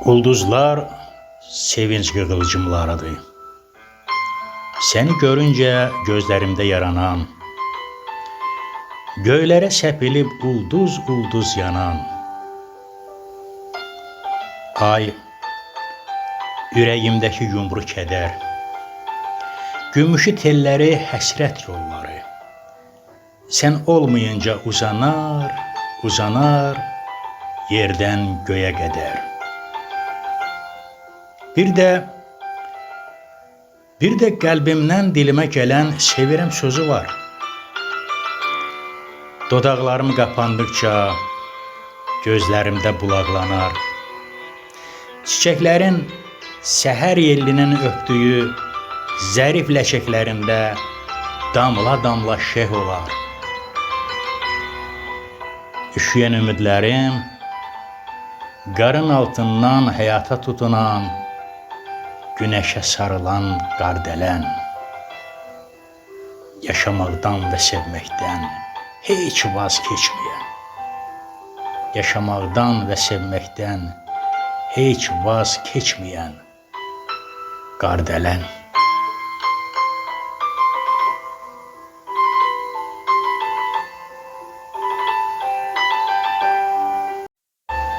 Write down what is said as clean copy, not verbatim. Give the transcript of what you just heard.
Ulduzlar sevinç qığılcımlarıdır. Səni görüncə gözlərimdə yaranan, göylərə səpilib ulduz yanan, ay, ürəyimdəki yumru kədər, gümüşü telləri həsrət yolları, sən olmayınca uzanar yerdən göyə qədər. Bir də qəlbimdən dilimə gələn sevirəm sözü var. Dodaqlarım qapandıqca gözlərimdə bulaqlanar. Çiçəklərin səhər yellinin öpdüyü zərif ləçəklərində damla şeh olar. Üşüyən ümidlərim qarın altından həyata tutunan, günəşə sarılan qardələn, yaşamaqdan və sevməkdən heç vaz keçməyən, yaşamaqdan və sevməkdən heç vaz keçməyən qardələn.